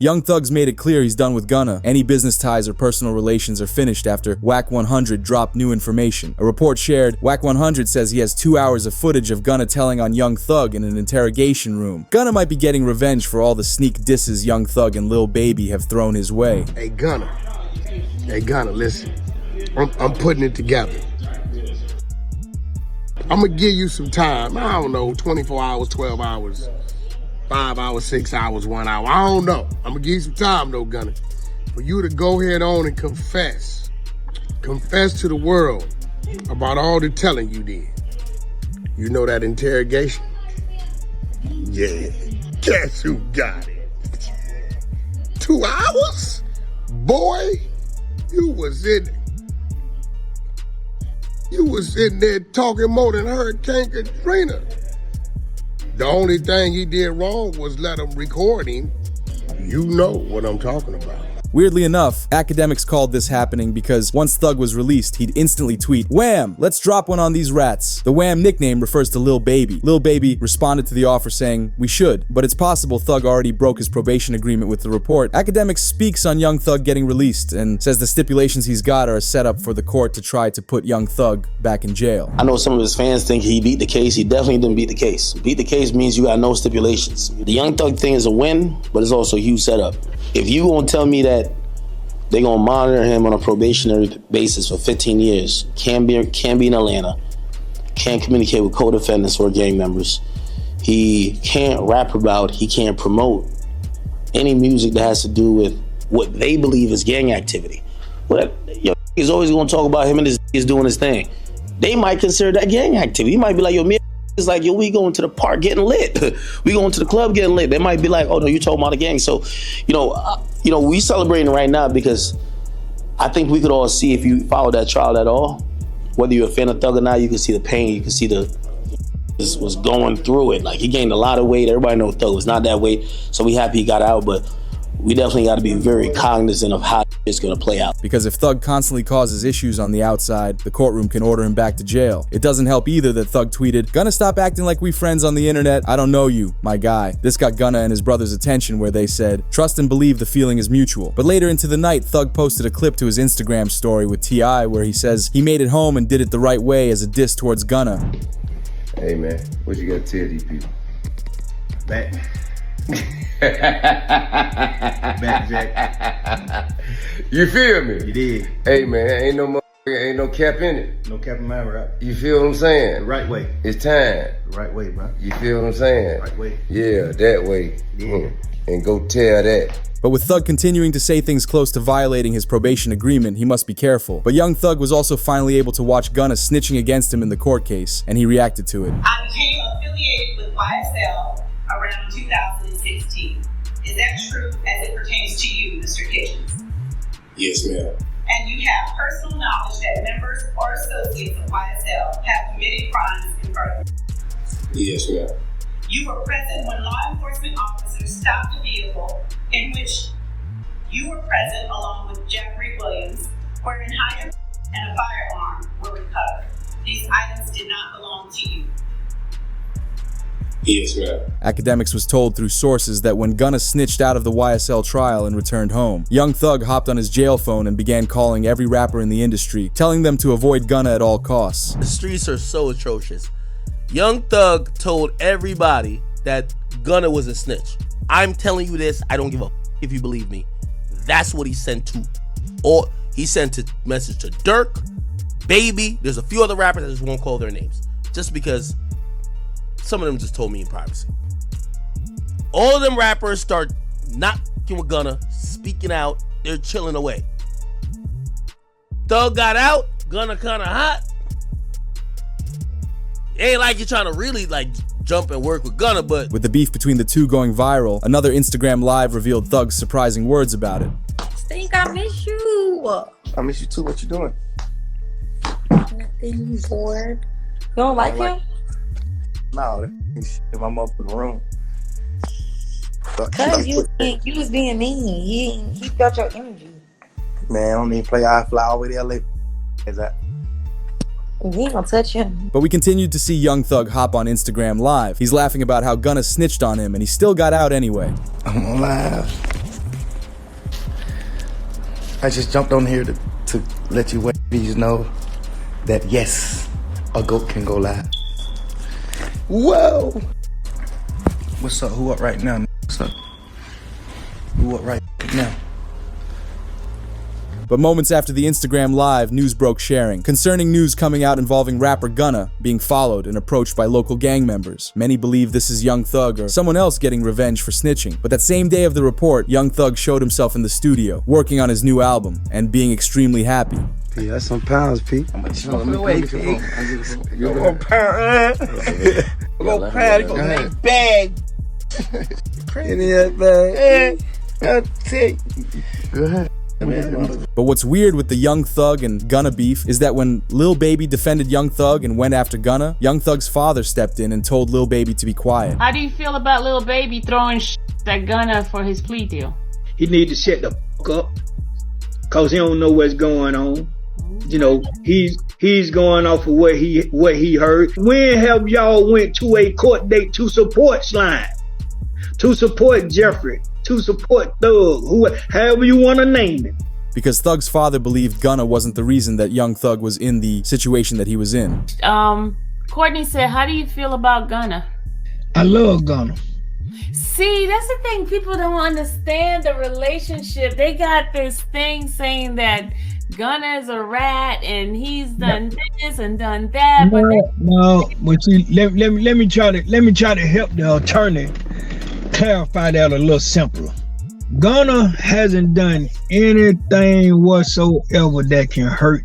Young Thug's made it clear he's done with Gunna. Any business ties or personal relations are finished after Wack 100 dropped new information. A report shared, Wack 100 says he has 2 hours of footage of Gunna telling on Young Thug in an interrogation room. Gunna might be getting revenge for all the sneak disses Young Thug and Lil Baby have thrown his way. Hey Gunna, listen, I'm putting it together. I'm gonna give you some time, I don't know, 24 hours, 12 hours. 5 hours, 6 hours, 1 hour. I don't know. I'm gonna give you some time though, Gunna, for you to go ahead on and confess. Confess to the world about all the telling you did. You know that interrogation? Yeah. Guess who got it? 2 hours? Boy, you was in there talking more than Hurricane Katrina. The only thing he did wrong was let him record him. You know what I'm talking about. Weirdly enough, academics called this happening because once Thug was released, he'd instantly tweet, "Wham! Let's drop one on these rats." The Wham nickname refers to Lil Baby. Lil Baby responded to the offer saying, "We should," but it's possible Thug already broke his probation agreement with the report. Academics speaks on Young Thug getting released and says the stipulations he's got are a setup for the court to try to put Young Thug back in jail. I know some of his fans think he beat the case. He definitely didn't beat the case. Beat the case means you got no stipulations. The Young Thug thing is a win, but it's also a huge setup. If you gonna tell me that they're gonna monitor him on a probationary basis for 15 years, can't be in Atlanta, can't communicate with co-defendants or gang members, he can't rap about, he can't promote any music that has to do with what they believe is gang activity. But he's always gonna talk about him and his doing his thing. They might consider that gang activity. He might be like, yo, me is like, yo, we going to the park getting lit. We going to the club getting lit. They might be like, oh no, you talking about a gang. So, we celebrating right now because I think we could all see, if you follow that trial at all, whether you're a fan of Thug or not, you can see the pain, you can see this was going through it. Like, he gained a lot of weight. Everybody knows Thug was not that weight, so we happy he got out, but we definitely got to be very cognizant of how it's going to play out. Because if Thug constantly causes issues on the outside, the courtroom can order him back to jail. It doesn't help either that Thug tweeted, "Gunna stop acting like we friends on the internet. I don't know you, my guy." This got Gunna and his brother's attention where they said, "Trust and believe the feeling is mutual." But later into the night, Thug posted a clip to his Instagram story with T.I. where he says he made it home and did it the right way as a diss towards Gunna. Hey man, what you got to tell these people? Back. Back, Jack. You feel me? You did. Hey man, ain't no cap in it. No cap in my rap. You feel what I'm saying? The right way. It's time. The right way, bro. You feel what I'm saying? Right way. Yeah, that way. Yeah. And go tell that. But with Thug continuing to say things close to violating his probation agreement, he must be careful. But Young Thug was also finally able to watch Gunna snitching against him in the court case, and he reacted to it. I became affiliated with YSL around 2016. Is that true as it pertains to you, Mr. Kitchens? Yes, ma'am. And you have personal knowledge that members or associates of YSL have committed crimes in furtherance? Yes, ma'am. You were present when law enforcement officers stopped a vehicle in which you were present along with Jeffrey Williams, wherein hydrant and a firearm were recovered. These items did not belong to you. Yes, ma'am. Academics was told through sources that when Gunna snitched out of the YSL trial and returned home, Young Thug hopped on his jail phone and began calling every rapper in the industry, telling them to avoid Gunna at all costs. The streets are so atrocious. Young Thug told everybody that Gunna was a snitch. I'm telling you this, I don't give a if you believe me. That's what he sent to. Or he sent a message to Dirk, Baby. There's a few other rappers, I just won't call their names. Just because some of them just told me in privacy. All of them rappers start not fucking with Gunna, speaking out, they're chilling away. Thug got out, Gunna kinda hot. Ain't like you're trying to really jump and work with Gunna, but with the beef between the two going viral, another Instagram live revealed Thug's surprising words about it. Stink, I miss you. I miss you too. What you doing? Nothing, bored. You don't like him? No, if I'm up in the room. Cause you was being mean. He felt your energy. Man, I don't even play. I fly all the way to LA. Is that? You ain't gonna touch him. But we continued to see Young Thug hop on Instagram Live. He's laughing about how Gunna snitched on him, and he still got out anyway. I'm gonna laugh. I just jumped on here to let you ladies know that yes, a goat can go live. Whoa! What's up? Who up right now? What's up? Who up right now? But moments after the Instagram Live, news broke sharing. Concerning news coming out involving rapper Gunna being followed and approached by local gang members. Many believe this is Young Thug or someone else getting revenge for snitching. But that same day of the report, Young Thug showed himself in the studio, working on his new album, and being extremely happy. P, that's some pounds, P. How much you want to wait, P? Go pound, Go pound, go make bag. Any of that bag. Go ahead. But what's weird with the Young Thug and Gunna beef is that when Lil Baby defended Young Thug and went after Gunna, Young Thug's father stepped in and told Lil Baby to be quiet. How do you feel about Lil Baby throwing at Gunna for his plea deal? He need to shut the fuck up, cause he don't know what's going on. You know, he's going off of what he heard. When have y'all went to a court date to support Slime, to support Jeffrey, to support Thug, however you want to name it? Because Thug's father believed Gunna wasn't the reason that Young Thug was in the situation that he was in. Courtney said, how do you feel about Gunna? I love Gunna. See, that's the thing. People don't understand the relationship. They got this thing saying that Gunna is a rat and he's done this and done that. But see, let me try to help the attorney clarify that a little simpler. Gunna hasn't done anything whatsoever that can hurt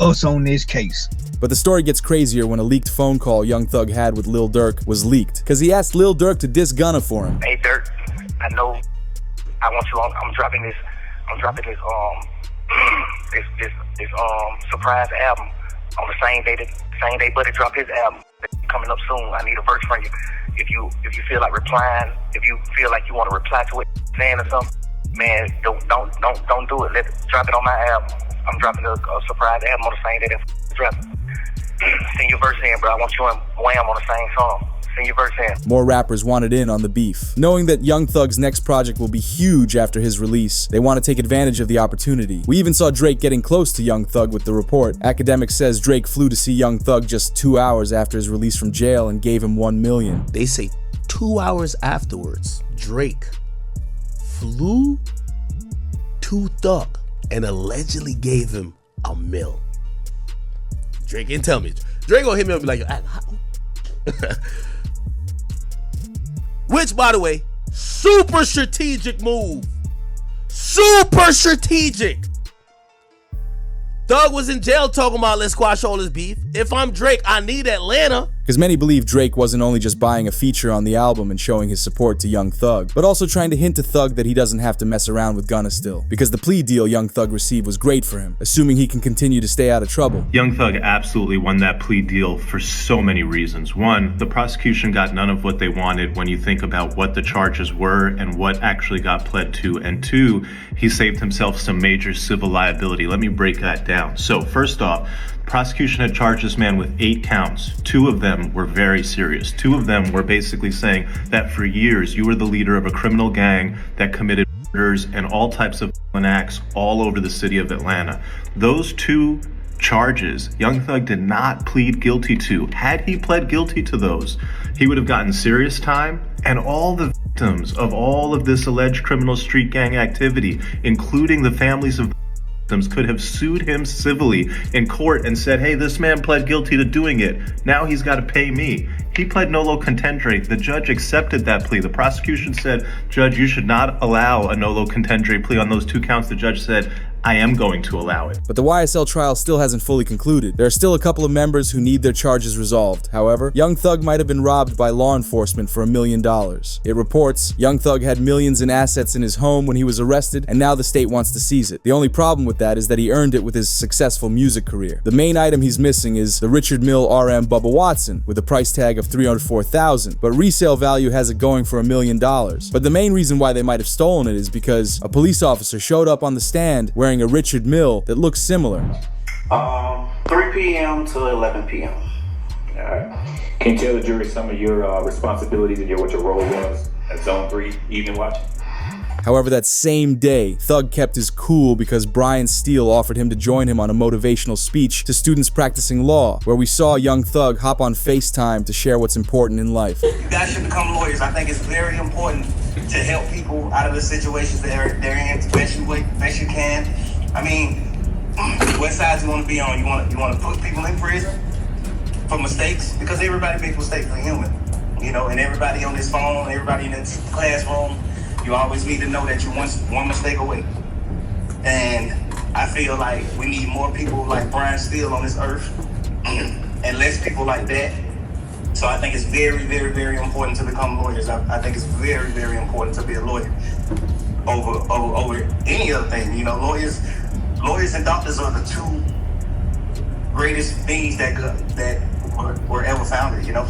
us on this case. But the story gets crazier when a leaked phone call Young Thug had with Lil Durk was leaked, because he asked Lil Durk to diss Gunna for him. Hey Durk, I know I want you on. I'm dropping this this surprise album on the same day Buddy dropped his album. Coming up soon. I need a verse from you. If you feel like replying, if you feel like you want to reply to it, saying or something, man, don't do it. Drop it on my album. I'm dropping a surprise album on the same day that dropping. Sing your verse in, bro. I want you and Wham on the same song. Sing your verse in. More rappers wanted in on the beef. Knowing that Young Thug's next project will be huge after his release, they want to take advantage of the opportunity. We even saw Drake getting close to Young Thug with the report. Academic says Drake flew to see Young Thug just 2 hours after his release from jail and gave him $1 million. They say 2 hours afterwards, Drake flew to Thug and allegedly gave him $1 million. Drake didn't tell me. Drake gonna hit me up and be like, which, by the way, super strategic move. Super strategic. Thug was in jail talking about let's squash all this beef. If I'm Drake, I need Atlanta. Because many believe Drake wasn't only just buying a feature on the album and showing his support to Young Thug, but also trying to hint to Thug that he doesn't have to mess around with Gunna still. Because the plea deal Young Thug received was great for him, assuming he can continue to stay out of trouble. Young Thug absolutely won that plea deal for so many reasons. One, the prosecution got none of what they wanted when you think about what the charges were and what actually got pled to. And two, he saved himself some major civil liability. Let me break that down. So first off, prosecution had charged this man with 8 counts. 2 of them were very serious. 2 of them were basically saying that for years you were the leader of a criminal gang that committed murders and all types of acts all over the city of Atlanta. Those 2 charges Young Thug did not plead guilty to. Had he pled guilty to those, he would have gotten serious time, and all the victims of all of this alleged criminal street gang activity, including the families of could have sued him civilly in court and said, hey, this man pled guilty to doing it. Now he's got to pay me. He pled nolo contendere. The judge accepted that plea. The prosecution said, Judge, you should not allow a nolo contendere plea on those 2 counts. The judge said, I am going to allow it. But the YSL trial still hasn't fully concluded. There are still a couple of members who need their charges resolved. However, Young Thug might have been robbed by law enforcement for $1 million. It reports Young Thug had millions in assets in his home when he was arrested, and now the state wants to seize it. The only problem with that is that he earned it with his successful music career. The main item he's missing is the Richard Mille RM Bubba Watson with a price tag of $304,000, but resale value has it going for $1 million. But the main reason why they might have stolen it is because a police officer showed up on the stand wearing a Richard Mille that looks similar. 3 p.m. to 11 p.m. All right. Can you tell the jury some of your responsibilities and what your role was at Zone 3 evening watch? However, that same day, Thug kept his cool because Brian Steele offered him to join him on a motivational speech to students practicing law, where we saw young Thug hop on FaceTime to share what's important in life. You guys should become lawyers. I think it's very important to help people out of the situations they're in the best you can. I mean, what side you want to be on? You want to put people in prison for mistakes? Because everybody makes mistakes, we're human. You know, and everybody on this phone, everybody in this classroom, you always need to know that you're one mistake away. And I feel like we need more people like Brian Steele on this earth and less people like that. So I think it's very, very, very important to become lawyers. I think it's very, very important to be a lawyer over any other thing. You know, lawyers and doctors are the two greatest things that were ever founded, you know?